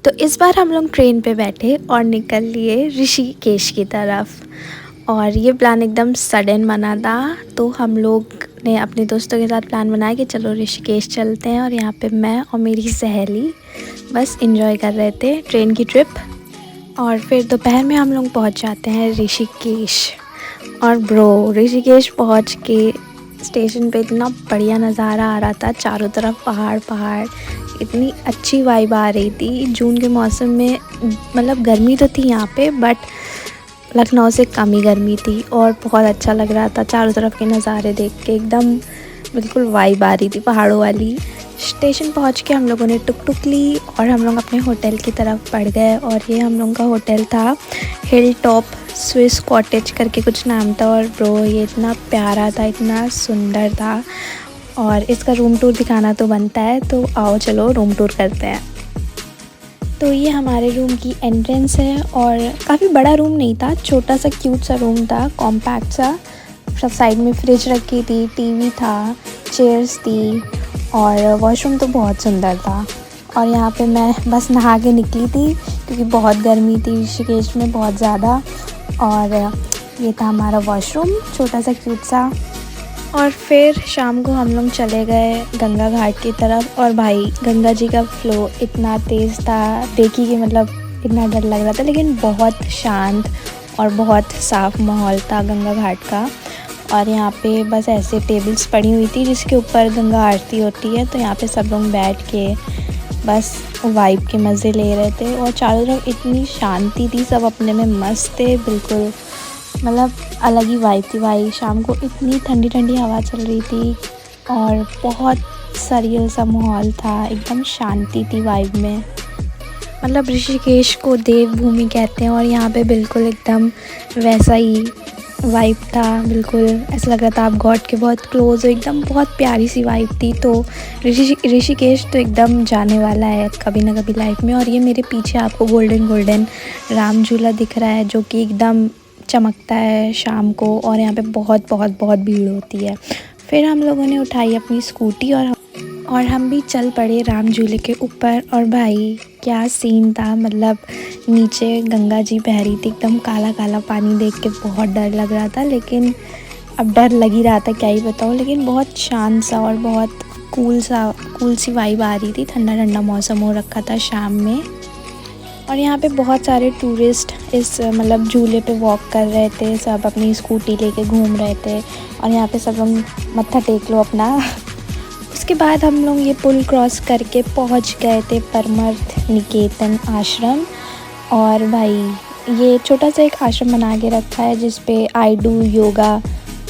तो इस बार हम लोग ट्रेन पे बैठे और निकल लिए ऋषिकेश की तरफ। और ये प्लान एकदम सडन बना था, तो हम लोग ने अपने दोस्तों के साथ प्लान बनाया कि चलो ऋषिकेश चलते हैं। और यहाँ पे मैं और मेरी सहेली बस एंजॉय कर रहे थे ट्रेन की ट्रिप। और फिर दोपहर में हम लोग पहुँच जाते हैं ऋषिकेश। और ब्रो, ऋषिकेश पहुँच के स्टेशन पे इतना बढ़िया नज़ारा आ रहा था, चारों तरफ पहाड़ पहाड़, इतनी अच्छी वाइब आ रही थी। जून के मौसम में मतलब गर्मी तो थी यहाँ पे, बट लखनऊ से कम ही गर्मी थी और बहुत अच्छा लग रहा था। चारों तरफ के नज़ारे देख के एकदम बिल्कुल वाइब आ रही थी पहाड़ों वाली। स्टेशन पहुँच के हम लोगों ने टुक टुक ली और हम लोग अपने होटल की तरफ बढ़ गए। और ये हम लोगों का होटल था हिल टॉप स्विस कॉटेज करके कुछ नाम था। और ब्रो, ये इतना प्यारा था, इतना सुंदर था। और इसका रूम टूर दिखाना तो बनता है, तो आओ चलो रूम टूर करते हैं। तो ये हमारे रूम की एंट्रेंस है और काफ़ी बड़ा रूम नहीं था, छोटा सा क्यूट सा रूम था, कॉम्पैक्ट सा। सब साइड में फ्रिज रखी थी, टीवी था, चेयर्स थी और वॉशरूम तो बहुत सुंदर था। और यहाँ पे मैं बस नहा के निकली थी क्योंकि बहुत गर्मी थी ऋषिकेश में, बहुत ज़्यादा। और ये था हमारा वॉशरूम, छोटा सा क्यूट सा। और फिर शाम को हम लोग चले गए गंगा घाट की तरफ। और भाई, गंगा जी का फ़्लो इतना तेज़ था, देखी कि मतलब इतना डर लग रहा था, लेकिन बहुत शांत और बहुत साफ़ माहौल था गंगा घाट का। और यहाँ पे बस ऐसे टेबल्स पड़ी हुई थी जिसके ऊपर गंगा आरती होती है, तो यहाँ पे सब लोग बैठ के बस वाइब के मज़े ले रहे थे। और चारों तरफ इतनी शांति थी, सब अपने में मस्त थे, बिल्कुल मतलब अलग ही वाइब थी भाई। शाम को इतनी ठंडी ठंडी हवा चल रही थी और बहुत सरियल सा माहौल था, एकदम शांति थी वाइब में। मतलब ऋषिकेश को देवभूमि कहते हैं और यहाँ पे बिल्कुल एकदम वैसा ही वाइब था। बिल्कुल ऐसा लग रहा था आप गॉड के बहुत क्लोज हो, एकदम बहुत प्यारी सी वाइब थी। तो ऋषिकेश तो एकदम जाने वाला है कभी ना कभी लाइफ में। और ये मेरे पीछे आपको गोल्डन गोल्डन राम झूला दिख रहा है, जो कि एकदम चमकता है शाम को। और यहाँ पे बहुत बहुत बहुत भीड़ होती है। फिर हम लोगों ने उठाई अपनी स्कूटी और हम भी चल पड़े राम झूले के ऊपर। और भाई क्या सीन था, मतलब नीचे गंगा जी बह रही थी, एकदम काला काला पानी देख के बहुत डर लग रहा था। लेकिन अब डर लग ही रहा था, क्या ही बताऊँ। लेकिन बहुत शांत सा और बहुत कूल सी वाइब आ रही थी, ठंडा ठंडा मौसम हो रखा था शाम में। और यहाँ पे बहुत सारे टूरिस्ट इस मतलब झूले पे वॉक कर रहे थे, सब अपनी स्कूटी लेके घूम रहे थे। और यहाँ पे सब लोग मत्था टेक लो अपना। उसके बाद हम लोग ये पुल क्रॉस करके पहुँच गए थे परमर्थ निकेतन आश्रम। और भाई, ये छोटा सा एक आश्रम बना के रखा है जिस पे आई डू योगा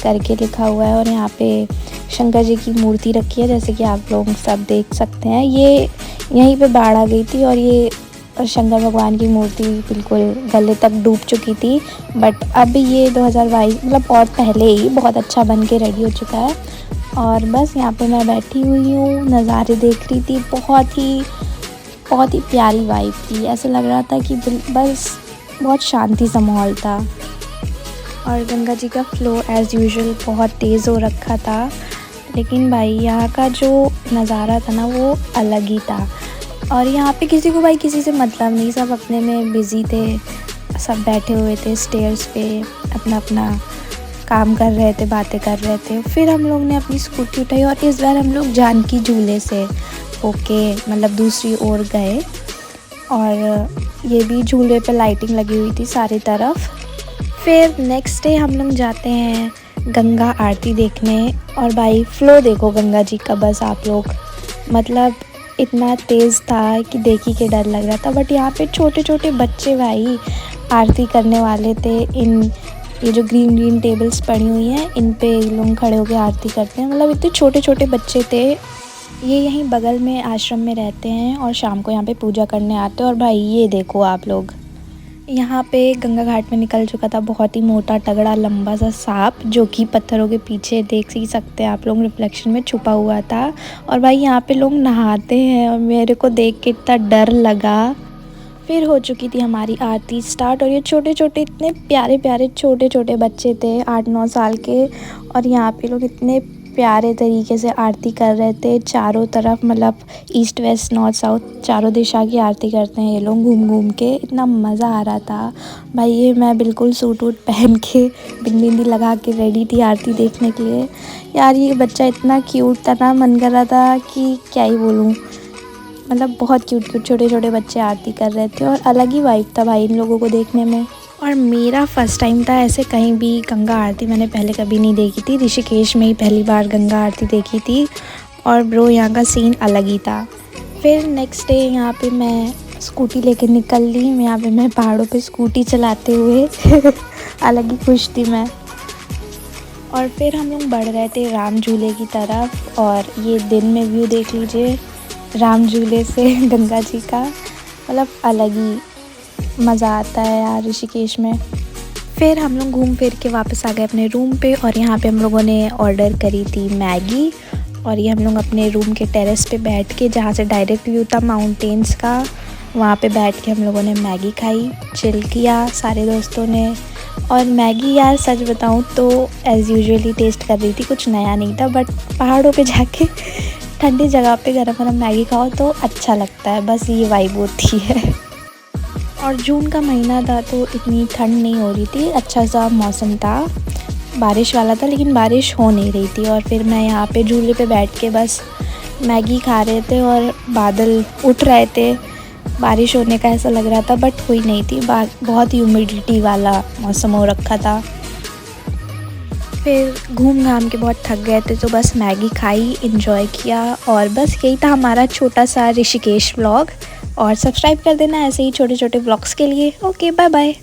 करके लिखा हुआ है। और यहाँ पे शंकर जी की मूर्ति रखी है, जैसे कि आप लोग सब देख सकते हैं। ये यहीं पे बाढ़ आ गई थी और ये शंकर भगवान की मूर्ति बिल्कुल गले तक डूब चुकी थी। बट अब ये 2022 मतलब और पहले ही बहुत अच्छा बन के रेडी हो चुका है। और बस यहाँ पे मैं बैठी हुई हूँ, नज़ारे देख रही थी। बहुत ही प्यारी वाइब थी, ऐसा लग रहा था कि बस बहुत शांति सा माहौल था। और गंगा जी का फ़्लो एज़ यूजुअल बहुत तेज़ हो रखा था, लेकिन भाई यहाँ का जो नज़ारा था ना वो अलग ही था। और यहाँ पे किसी को भाई किसी से मतलब नहीं, सब अपने में बिज़ी थे, सब बैठे हुए थे स्टेयर्स पे, अपना अपना काम कर रहे थे, बातें कर रहे थे। फिर हम लोग ने अपनी स्कूटी उठाई और इस बार हम लोग जानकी झूले से होके मतलब दूसरी ओर गए। और ये भी झूले पे लाइटिंग लगी हुई थी सारी तरफ। फिर नेक्स्ट डे हम लोग जाते हैं गंगा आरती देखने। और भाई फ़्लो देखो गंगा जी का, बस आप लोग मतलब इतना तेज़ था कि देख ही के डर लग रहा था। बट यहाँ पे छोटे छोटे बच्चे भाई आरती करने वाले थे। ये जो ग्रीन टेबल्स पड़ी हुई हैं, इन पे लोग खड़े होकर आरती करते हैं। मतलब इतने छोटे छोटे बच्चे थे। ये यहीं बगल में आश्रम में रहते हैं और शाम को यहाँ पे पूजा करने आते हैं। और भाई ये देखो आप लोग, यहाँ पे गंगा घाट में निकल चुका था बहुत ही मोटा तगड़ा लंबा सा सांप, जो कि पत्थरों के पीछे देख ही सकते हैं आप लोग, रिफ्लेक्शन में छुपा हुआ था। और भाई यहाँ पे लोग नहाते हैं और मेरे को देख के इतना डर लगा। फिर हो चुकी थी हमारी आरती स्टार्ट। और ये छोटे छोटे इतने प्यारे प्यारे छोटे छोटे बच्चे थे, 8-9 साल के। और यहाँ पे लोग इतने प्यारे तरीके से आरती कर रहे थे चारों तरफ, मतलब ईस्ट वेस्ट नॉर्थ साउथ चारों दिशा की आरती करते हैं ये लोग घूम घूम के। इतना मज़ा आ रहा था भाई। ये मैं बिल्कुल सूट वूट पहन के बिंदी लगा के रेडी थी आरती देखने के लिए। यार ये बच्चा इतना क्यूट था ना, मन कर रहा था कि क्या ही बोलूँ। मतलब बहुत क्यूट क्यूट छोटे छोटे बच्चे आरती कर रहे थे और अलग ही वाइब था भाई इन लोगों को देखने में। और मेरा फ़र्स्ट टाइम था ऐसे कहीं भी गंगा आरती, मैंने पहले कभी नहीं देखी थी। ऋषिकेश में ही पहली बार गंगा आरती देखी थी और ब्रो यहाँ का सीन अलग ही था। फिर नेक्स्ट डे यहाँ पे मैं स्कूटी लेके निकल ली। यहाँ पे मैं पहाड़ों पे स्कूटी चलाते हुए अलग ही खुश थी मैं। और फिर हम लोग बढ़ रहे थे राम झूले की तरफ और ये दिन में व्यू देख लीजिए राम झूले से गंगा जी का, मतलब अलग ही मज़ा आता है यार ऋषिकेश में। फिर हम लोग घूम फिर के वापस आ गए अपने रूम पे और यहाँ पे हम लोगों ने ऑर्डर करी थी मैगी। और ये हम लोग अपने रूम के टेरेस पे बैठ के, जहाँ से डायरेक्ट व्यू था माउंटेन्स का, वहाँ पे बैठ के हम लोगों ने मैगी खाई, चिल किया सारे दोस्तों ने। और मैगी यार सच बताऊँ तो एज़ यूजुअली टेस्ट कर रही थी, कुछ नया नहीं था, बट पहाड़ों पे जाके ठंडी जगह पे गरम गरम मैगी खाओ तो अच्छा लगता है, बस ये वाइब होती है। और जून का महीना था तो इतनी ठंड नहीं हो रही थी, अच्छा सा मौसम था, बारिश वाला था लेकिन बारिश हो नहीं रही थी। और फिर मैं यहाँ पे झूले पे बैठ के बस मैगी खा रहे थे और बादल उठ रहे थे, बारिश होने का ऐसा लग रहा था बट हुई नहीं थी। बहुत ह्यूमिडिटी वाला मौसम हो रखा था। फिर घूम घाम के बहुत थक गए थे तो बस मैगी खाई, एंजॉय किया और बस यही था हमारा छोटा सा ऋषिकेश व्लॉग। और सब्सक्राइब कर देना ऐसे ही छोटे छोटे व्लॉग्स के लिए। Okay bye bye.